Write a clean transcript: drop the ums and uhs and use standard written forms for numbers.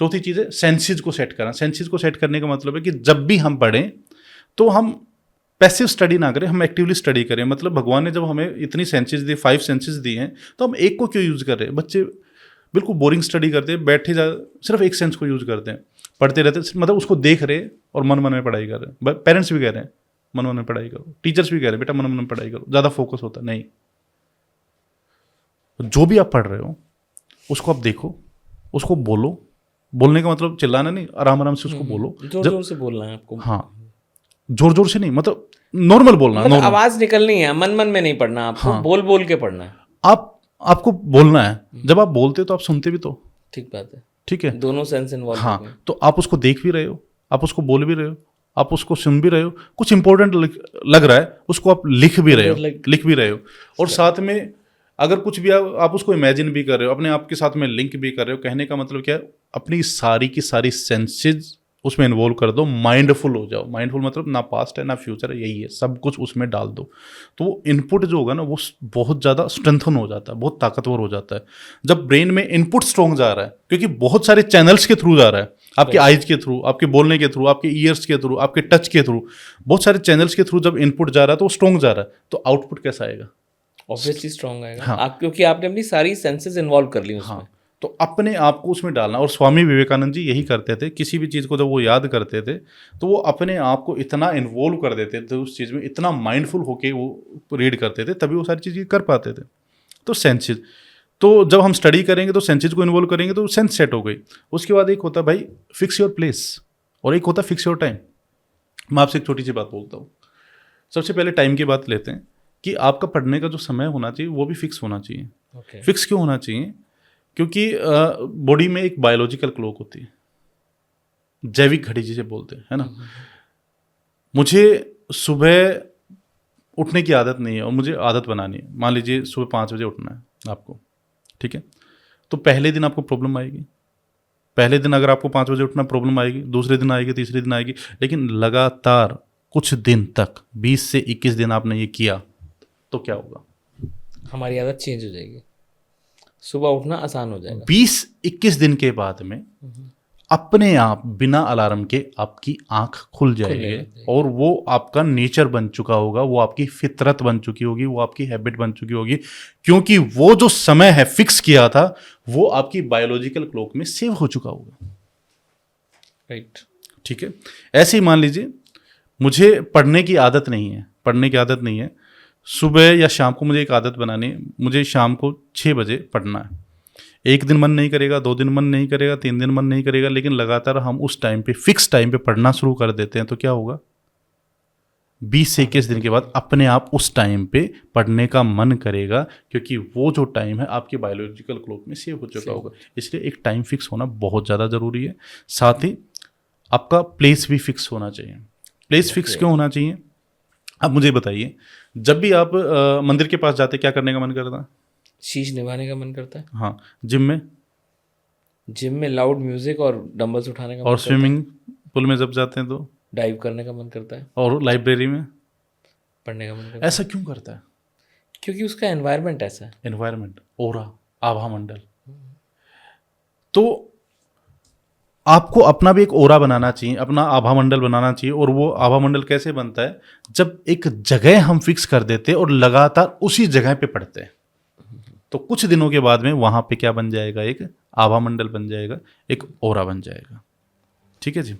चौथी चीज़ है सेंसेस को सेट करना। सेंसेस को सेट करने का मतलब है कि जब भी हम पढ़ें तो हम पैसिव स्टडी ना करें, हम एक्टिवली स्टडी करें। मतलब भगवान ने जब हमें इतनी सेंसेस दी, 5 सेंसेस दी हैं, तो हम एक को क्यों यूज़ कर रहे हैं? बच्चे बिल्कुल बोरिंग स्टडी करते हैं, बैठे जा सिर्फ एक सेंस को यूज़ करते हैं, पढ़ते रहते हैं, मतलब उसको देख रहे और मन मन में पढ़ाई कर रहे हैं। पेरेंट्स भी कह रहे हैं मन मन में पढ़ाई करो, टीचर्स भी कह रहे हैं बेटा मन मन में पढ़ाई करो, ज़्यादा फोकस होता नहीं। जो भी आप पढ़ रहे हो उसको आप देखो, उसको बोलो। बोलने का मतलब चिल्लाना नहीं, आराम आराम से उसको बोलो, जोर जोर से बोलना है आपको। हाँ, जोर जोर से नहीं, मतलब नॉर्मल बोलना, मतलब आवाज निकलनी है, मन मन में नहीं पढ़ना आपको। हाँ, बोल बोल के पढ़ना है। आपको बोलना है। जब आप बोलते हो तो आप सुनते भी तो, ठीक बात है, ठीक है, दोनों सेंस इन्वॉल्व। हाँ, तो आप उसको देख भी रहे हो, आप उसको बोल भी रहे हो, आप उसको सुन भी रहे हो, कुछ इंपॉर्टेंट लग रहा है उसको आप लिख भी रहे हो, और साथ में अगर कुछ भी आप उसको इमेजिन भी कर रहे हो, अपने आप के साथ में लिंक भी कर रहे हो। कहने का मतलब क्या है, अपनी सारी की सारी सेंसेस उसमें इन्वॉल्व कर दो, माइंडफुल हो जाओ। माइंडफुल मतलब ना पास्ट है ना फ्यूचर है, यही है, सब कुछ उसमें डाल दो। तो वो इनपुट जो होगा ना वो बहुत ज़्यादा स्ट्रेंथन हो जाता है, बहुत ताकतवर हो जाता है जब ब्रेन में इनपुट स्ट्रॉन्ग जा रहा है, क्योंकि बहुत सारे चैनल्स के थ्रू जा रहा है, आपके आइज के थ्रू, आपके बोलने के थ्रू, आपके ईयर्स के थ्रू, आपके टच के थ्रू, बहुत सारे चैनल्स के थ्रू जब इनपुट जा रहा है तो वो स्ट्रॉन्ग जा रहा है, तो आउटपुट कैसा आएगा? ऑब्वियसली स्ट्रॉन्ग आएगा। हाँ, आप क्योंकि आपने अपनी सारी सेंसेस इन्वॉल्व कर ली उसमें। हाँ, तो अपने आप को उसमें डालना। और स्वामी विवेकानंद जी यही करते थे, किसी भी चीज़ को जब वो याद करते थे तो वो अपने आप को इतना इन्वॉल्व कर देते थे उस चीज़ में, इतना माइंडफुल होके वो रीड करते थे, तभी वो सारी चीज़ें कर पाते थे। तो सेंसेस, तो जब हम स्टडी करेंगे तो सेंसेस को इन्वॉल्व करेंगे तो सेंस सेट हो गई। उसके बाद एक होता है भाई फिक्स योर प्लेस, और एक होता है फिक्स योर टाइम। मैं आपसे एक छोटी सी बात बोलता हूँ। सबसे पहले टाइम की बात लेते हैं कि आपका पढ़ने का जो समय होना चाहिए वो भी फिक्स होना चाहिए। फिक्स क्यों होना चाहिए? क्योंकि बॉडी में एक बायोलॉजिकल क्लॉक होती है, जैविक घड़ी जिसे बोलते हैं, है ना। मुझे सुबह उठने की आदत नहीं है और मुझे आदत बनानी है। मान लीजिए सुबह 5 बजे उठना है आपको, ठीक है, तो पहले दिन आपको प्रॉब्लम आएगी। पहले दिन अगर आपको 5 बजे उठना प्रॉब्लम आएगी, दूसरे दिन आएगी, तीसरे दिन आएगी, लेकिन लगातार कुछ दिन तक 20 से 21 दिन आपने ये किया तो क्या होगा? हमारी आदत चेंज हो जाएगी, सुबह उठना आसान हो जाएगा। 20-21 दिन के बाद में अपने आप बिना अलार्म के आपकी आंख खुल जाएगी और वो आपका नेचर बन चुका होगा, वो आपकी फितरत बन चुकी होगी, वो आपकी हैबिट बन चुकी होगी, क्योंकि वो जो समय है फिक्स किया था वो आपकी बायोलॉजिकल क्लॉक में सेव हो चुका होगा। राइट, ठीक है। ऐसे ही मान लीजिए मुझे पढ़ने की आदत नहीं है, सुबह या शाम को मुझे एक आदत बनानी है, मुझे शाम को 6 बजे पढ़ना है। एक दिन मन नहीं करेगा, 2 दिन मन नहीं करेगा, 3 दिन मन नहीं करेगा, लेकिन लगातार हम उस टाइम पे फिक्स टाइम पे पढ़ना शुरू कर देते हैं तो क्या होगा? 20 से 21 दिन के बाद अपने आप उस टाइम पे पढ़ने का मन करेगा, क्योंकि वो जो टाइम है आपके बायोलॉजिकल क्लॉक में सेव हो चुका होगा। इसलिए एक टाइम फिक्स होना बहुत ज़्यादा ज़रूरी है। साथ ही आपका प्लेस भी फिक्स होना चाहिए। प्लेस फिक्स क्यों होना चाहिए? अब मुझे बताइए, जब भी आप मंदिर के पास जाते क्या करने का मन करता है? शीश निभाने का मन करता है। हाँ, जिम में लाउड म्यूजिक और डंबल्स उठाने का मन और करता है। स्विमिंग पूल में जब जाते हैं तो डाइव करने का मन करता है। और लाइब्रेरी में पढ़ने का मन करता है। ऐसा क्यों करता है? क्योंकि उसका एनवायरनमेंट ऐसा है। एनवायरनमेंट, ओरा, आभा मंडल। तो आपको अपना भी एक ओरा बनाना चाहिए, अपना आभा मंडल बनाना चाहिए। और वो आभा मंडल कैसे बनता है? जब एक जगह हम फिक्स कर देते और लगातार उसी जगह पे पढ़ते हैं तो कुछ दिनों के बाद में वहां पे क्या बन जाएगा? एक आभा मंडल बन जाएगा, एक ओरा बन जाएगा। ठीक है जी।